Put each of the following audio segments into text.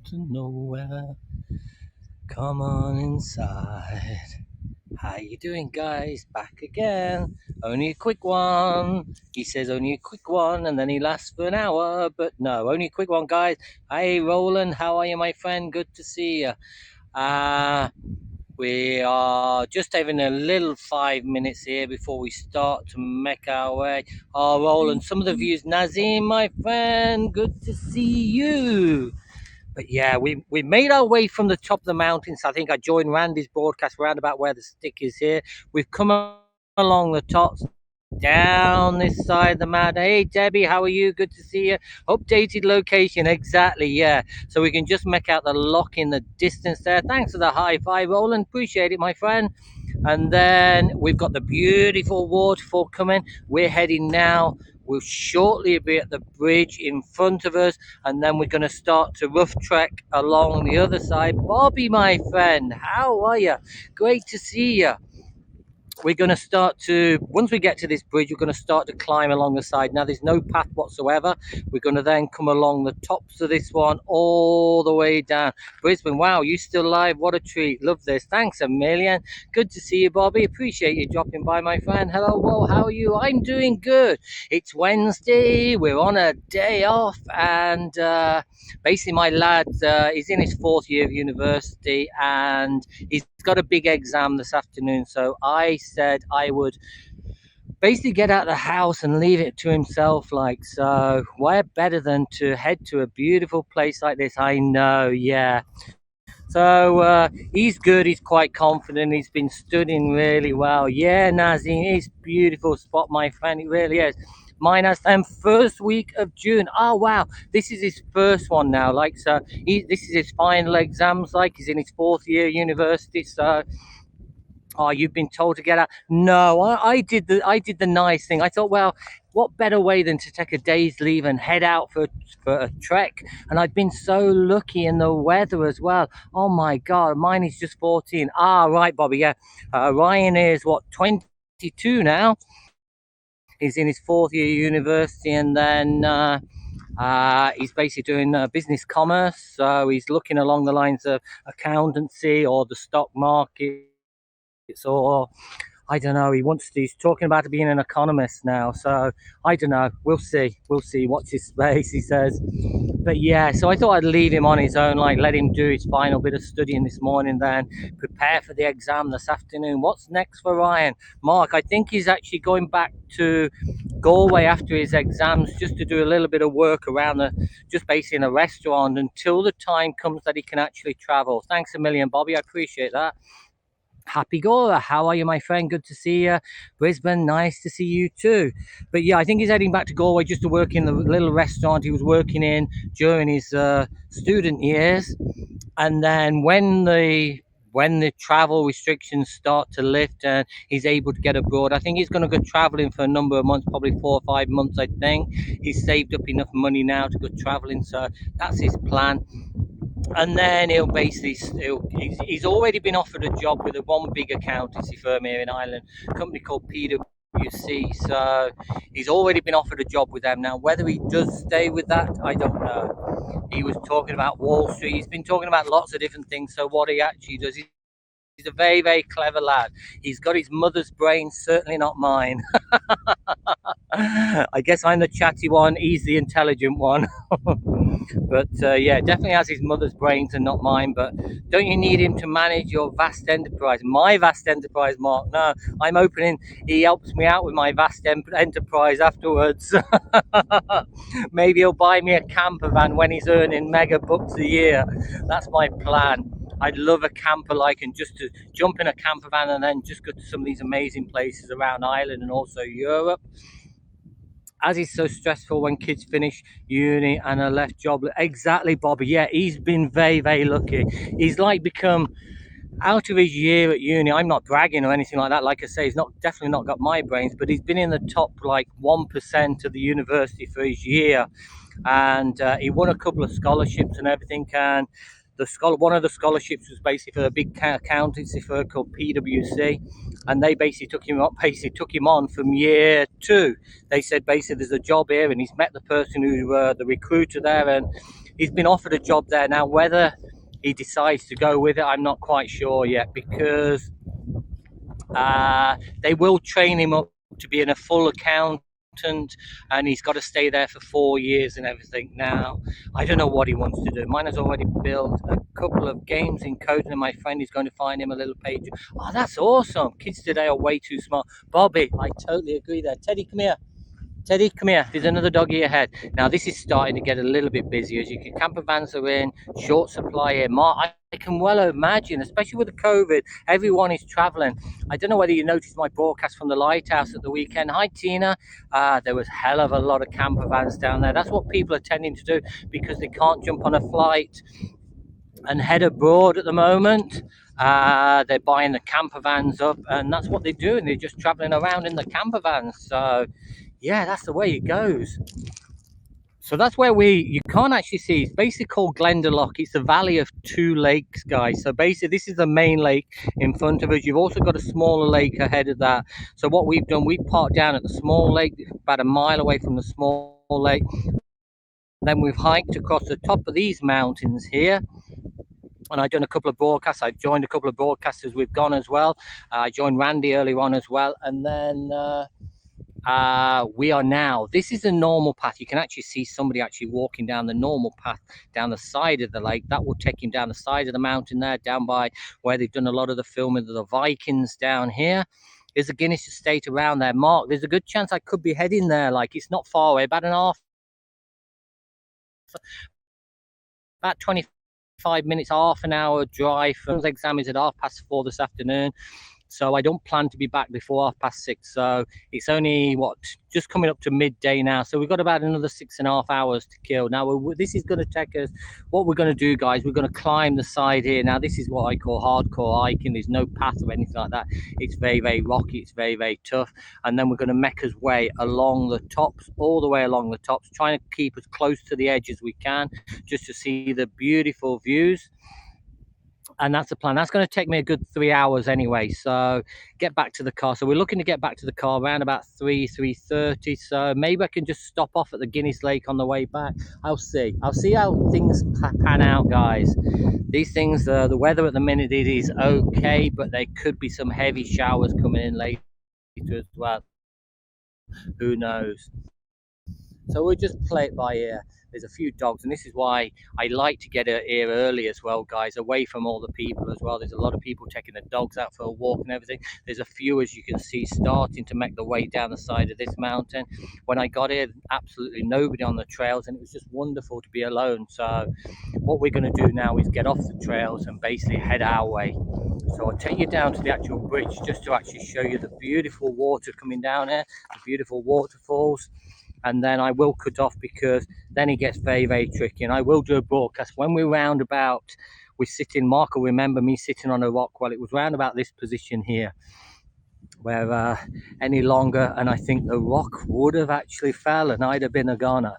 to nowhere. Come on inside. How you doing, guys? Back again. Only a quick one. He says only a quick one, and then he lasts for an hour. But no, only a quick one, guys. Hey, Roland, how are you, my friend? Good to see you. Uh, we are just having a little 5 minutes here before we start to make our way. Oh, Roland, some of the views. Nazim, my friend, good to see you. But yeah, we made our way from the top of the mountains. I think I joined Randy's broadcast around about where the stick is here. We've come along the tops, down this side of the mountain. Hey, Debbie, how are you? Good to see you. Updated location, exactly, yeah. So we can just make out the lock in the distance there. Thanks for the high five, Roland. Appreciate it, my friend. And then we've got the beautiful waterfall coming. We're heading now. We'll shortly be at the bridge in front of us, and then we're going to start to rough trek along the other side. Bobby, my friend, how are you? Great to see you. We're going to start to, once we get to this bridge, we're going to start to climb along the side. Now, there's no path whatsoever. We're going to then come along the tops of this one all the way down. Brisbane, wow, you still alive? What a treat. Love this. Thanks a million. Good to see you, Bobby. Appreciate you dropping by, my friend. Hello, well, how are you? I'm doing good. It's Wednesday. We're on a day off, and basically my lad is in his 4th year of university, and he's got a big exam this afternoon. So I said I would basically get out of the house and leave it to himself. Like, so where better than to head to a beautiful place like this? I know, yeah. So he's good. He's quite confident. He's been studying really well. Yeah, Nazim, it's a beautiful spot, my friend. It really is. Mine has first week of June. Oh wow, this is his first one now. Like, so this is his final exams. Like, he's in his 4th year university. So, oh, you've been told to get out. No, I did the nice thing. I thought, well, what better way than to take a day's leave and head out for a trek? And I've been so lucky in the weather as well. Oh my God, mine is just 14. Ah, right, Bobby. Yeah, Ryan is what, 22 now. He's in his 4th year university, and then he's basically doing business commerce. So he's looking along the lines of accountancy or the stock market. Or I don't know, he's talking about being an economist now. So I don't know, we'll see. Watch his space, he says. But yeah, so I thought I'd leave him on his own, like let him do his final bit of studying this morning, then prepare for the exam this afternoon. What's next for Ryan? Mark, I think he's actually going back to Galway after his exams, just to do a little bit of work around just basically in a restaurant until the time comes that he can actually travel. Thanks a million, Bobby, I appreciate that. Happy Gora, how are you, my friend? Good to see you. Brisbane, nice to see you too. But yeah, I think he's heading back to Galway just to work in the little restaurant he was working in during his student years. And then when the travel restrictions start to lift and he's able to get abroad, I think he's going to go traveling for a number of months, probably 4 or 5 months. I think he's saved up enough money now to go traveling, so that's his plan. And then he's already been offered a job with one big accountancy firm here in Ireland, a company called PwC. So he's already been offered a job with them. Now, whether he does stay with that, I don't know. He was talking about Wall Street. He's been talking about lots of different things. So what he actually does, he's a very, very clever lad. He's got his mother's brain, certainly not mine. I guess I'm the chatty one, he's the intelligent one. But yeah, definitely has his mother's brains and not mine. But don't you need him to manage your vast enterprise? My vast enterprise, Mark? No, I'm opening. He helps me out with my vast enterprise afterwards. Maybe he'll buy me a camper van when he's earning mega bucks a year. That's my plan. I'd love a camper, like, and just to jump in a camper van and then just go to some of these amazing places around Ireland and also Europe. As it's so stressful when kids finish uni and are left jobless. Exactly, Bobby. Yeah, he's been very, very lucky. He's like become out of his year at uni. I'm not bragging or anything like that. Like I say, he's definitely not got my brains, but he's been in the top like 1% of the university for his year, and he won a couple of scholarships and everything. And one of the scholarships was basically for a big accountancy firm called PwC, and they basically took him on from year 2. They said basically there's a job here, and he's met the person who the recruiter there, and he's been offered a job there. Now, whether he decides to go with it, I'm not quite sure yet, because they will train him up to being a full accountant, and he's got to stay there for 4 years and everything. Now, I don't know what he wants to do. Mine has already built a couple of games in coding, and my friend is going to find him a little page. Oh, that's awesome. Kids today are way too smart. Bobby, I totally agree there. Teddy, come here. Teddy, come here. There's another doggy ahead. Now, this is starting to get a little bit busy. As you can, camper vans are in, short supply here. Mark, I can well imagine, especially with the COVID, everyone is traveling. I don't know whether you noticed my broadcast from the lighthouse at the weekend. Hi, Tina. There was hell of a lot of camper vans down there. That's what people are tending to do because they can't jump on a flight and head abroad at the moment. They're buying the camper vans up, and that's what they're doing. They're just traveling around in the camper vans. So, yeah, that's the way it goes. So that's where you can't actually see. It's basically called Glendalough. It's the valley of two lakes, guys. So basically, this is the main lake in front of us. You've also got a smaller lake ahead of that. So what we've done, we've parked down at the small lake, about a mile away from the small lake. Then we've hiked across the top of these mountains here. And I've done a couple of broadcasts. I've joined a couple of broadcasters. We've gone as well. I joined Randy earlier on as well. And then we are now, this is a normal path. You can actually see somebody actually walking down the normal path down the side of the lake. That will take him down the side of the mountain there, down by where they've done a lot of the filming of the Vikings down here. There's a Guinness estate around there. Mark, there's a good chance I could be heading there. Like, it's not far away, about 25 minutes, half an hour drive. From exam is at 4:30 this afternoon. So I don't plan to be back before 6:30. So it's only, just coming up to midday now. So we've got about another 6.5 hours to kill. Now, this is going to take us, what we're going to do, guys, we're going to climb the side here. Now, this is what I call hardcore hiking. There's no path or anything like that. It's very, very rocky. It's very, very tough. And then we're going to make us way along the tops, all the way along the tops, trying to keep as close to the edge as we can, just to see the beautiful views. And that's the plan. That's going to take me a good 3 hours anyway. So get back to the car. So we're looking to get back to the car around about 3:30. So maybe I can just stop off at the Guinness Lake on the way back. I'll see how things pan out, guys. These things, the weather at the minute, it is okay, but there could be some heavy showers coming in later as well. Who knows? So we'll just play it by ear. There's a few dogs, and this is why I like to get here early as well, guys, away from all the people as well. There's a lot of people taking the dogs out for a walk and everything. There's a few, as you can see, starting to make the way down the side of this mountain. When I got here, absolutely nobody on the trails, and it was just wonderful to be alone. So what we're going to do now is get off the trails and basically head our way. So I'll take you down to the actual bridge just to actually show you the beautiful water coming down here, the beautiful waterfalls. And then I will cut off because then it gets very, very tricky. And I will do a broadcast when we're round about, we're sitting, Mark will remember me sitting on a rock. Well, it was round about this position here where any longer, and I think the rock would have actually fell and I'd have been a goner.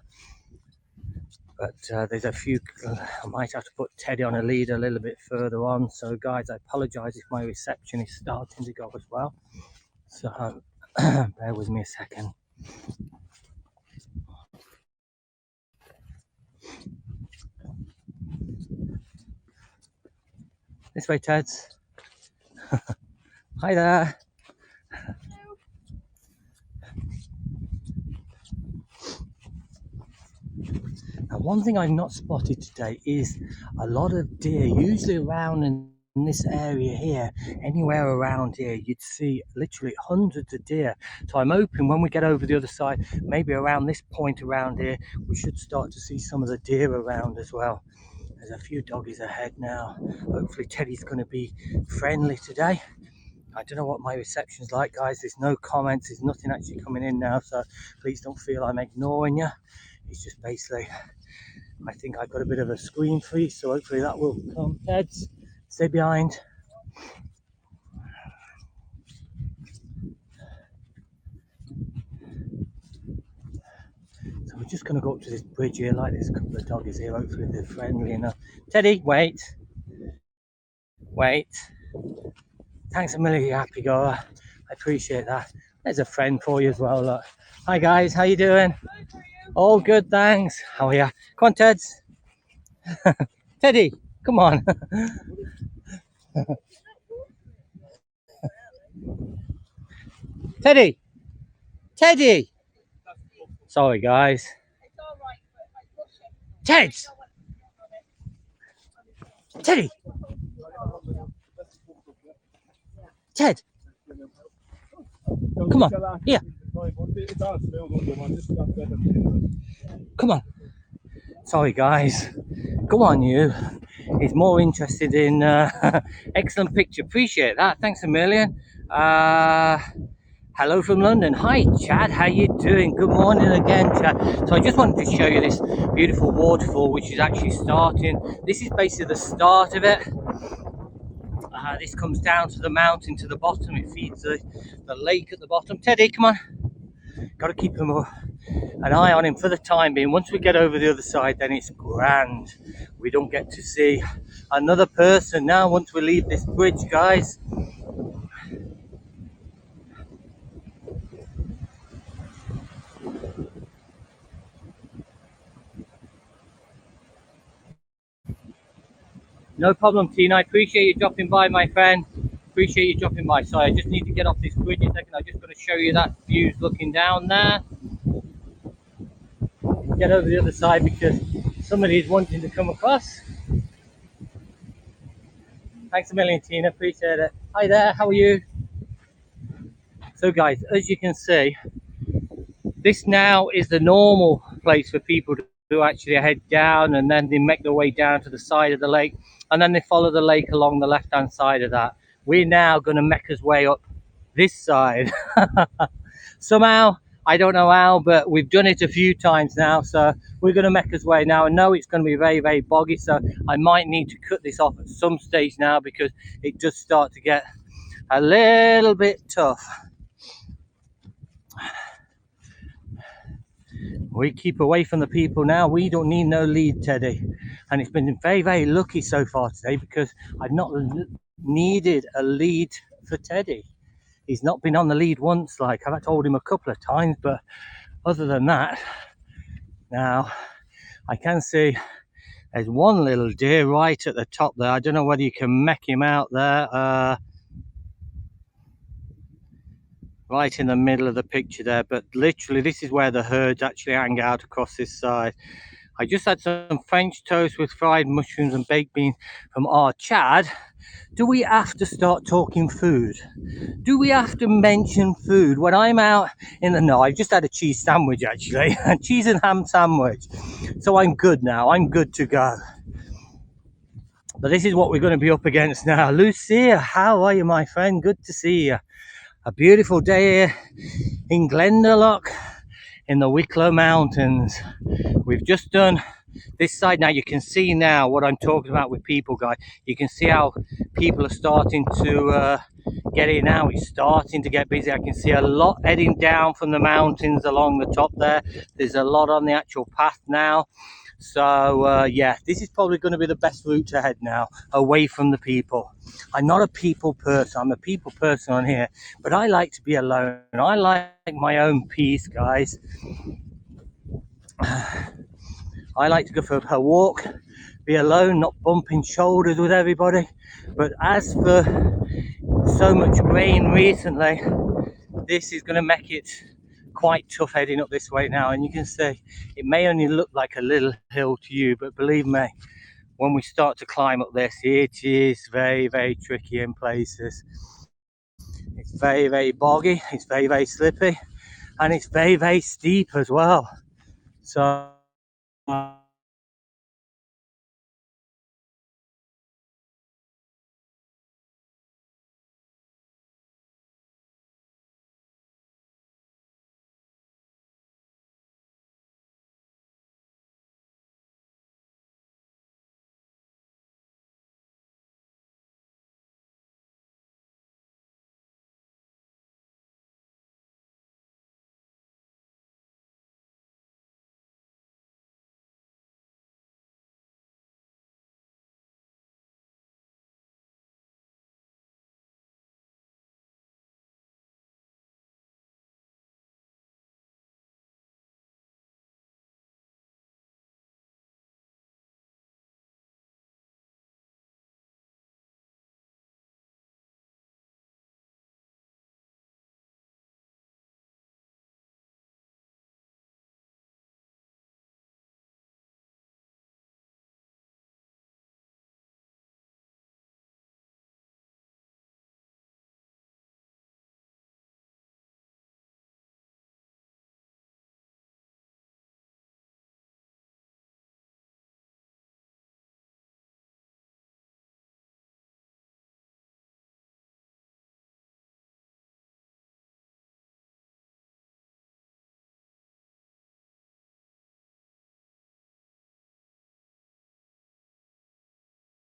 But there's a few, I might have to put Teddy on a lead a little bit further on. So guys, I apologize if my reception is starting to go as well. So bear with me a second. This way, Teds. Hi there. Now, one thing I've not spotted today is a lot of deer, usually around in this area here, anywhere around here, you'd see literally hundreds of deer. So I'm hoping when we get over the other side, maybe around this point around here, we should start to see some of the deer around as well. There's a few doggies ahead now. Hopefully Teddy's going to be friendly today. I don't know what my reception's like, guys. There's no comments. There's nothing actually coming in now. So please don't feel I'm ignoring you. It's just basically, I think I've got a bit of a screen freeze. So hopefully that will come. Teds, stay behind. So we're just going to go up to this bridge here. Like there's a couple of doggies here. Hopefully they're friendly enough. Teddy, wait. Wait. Thanks a million, you happy goer. I appreciate that. There's a friend for you as well. Look. Hi guys, how you doing? All good, thanks. How are you? Come on, Teds. Teddy, come on. Teddy, Teddy. Sorry, guys. Ted, Teddy, Ted, come on. Here, come on. Sorry, guys. Go on, you. He's more interested in excellent picture. Appreciate that. Thanks a million. Hello from London. Hi, Chad. How you doing? Good morning again, Chad. So I just wanted to show you this beautiful waterfall, which is actually starting. This is basically the start of it. This comes down to the mountain to the bottom. It feeds the lake at the bottom. Teddy, come on. Got to keep an eye on him for the time being. Once we get over the other side, then it's grand. We don't get to see another person now once we leave this bridge, guys. No problem, Tina. I appreciate you dropping by, my friend. Appreciate you dropping by. Sorry, I just need to get off this bridge a second. I'm just going to show you that view's looking down there. Get over the other side because somebody's wanting to come across. Thanks a million, Tina. Appreciate it. Hi there. How are you? So, guys, as you can see, this now is the normal place for people to actually head down, and then they make their way down to the side of the lake, and then they follow the lake along the left hand side of that. We're now going to make us way up this side. Somehow, I don't know how, but we've done it a few times now, so we're going to make us way now. I know it's going to be very, very boggy, so I might need to cut this off at some stage now because it does start to get a little bit tough. We keep away from the people now. We don't need no lead, Teddy. And it's been very, very lucky so far today because I've not needed a lead for Teddy. He's not been on the lead once, like I've told him a couple of times, but other than that, now I can see there's one little deer right at the top there. I don't know whether you can make him out there. Right in the middle of the picture there, but literally this is where the herds actually hang out across this side. I just had some French toast with fried mushrooms and baked beans from our Chad. Do we have to start talking food? Do we have to mention food when I'm out in the... No, I've just had a cheese sandwich actually, a cheese and ham sandwich. So I'm good now, I'm good to go. But this is what we're going to be up against now. Lucia, how are you, my friend? Good to see you. A beautiful day here in Glendalough in the Wicklow Mountains. We've just done this side. Now you can see now what I'm talking about with people, guys. You can see how people are starting to get in now. It's starting to get busy. I can see a lot heading down from the mountains along the top there. There's a lot on the actual path now. So yeah, this is probably going to be the best route to head now, away from the people. I'm not a people person. I'm a people person on here, but I like to be alone. I like my own peace, guys. I like to go for a walk, be alone, not bumping shoulders with everybody. But as for so much rain recently, this is going to make it quite tough heading up this way now. And you can see it may only look like a little hill to you, but believe me, when we start to climb up this, it is very, very tricky in places. It's very, very boggy, it's very, very slippy, and it's very, very steep as well. So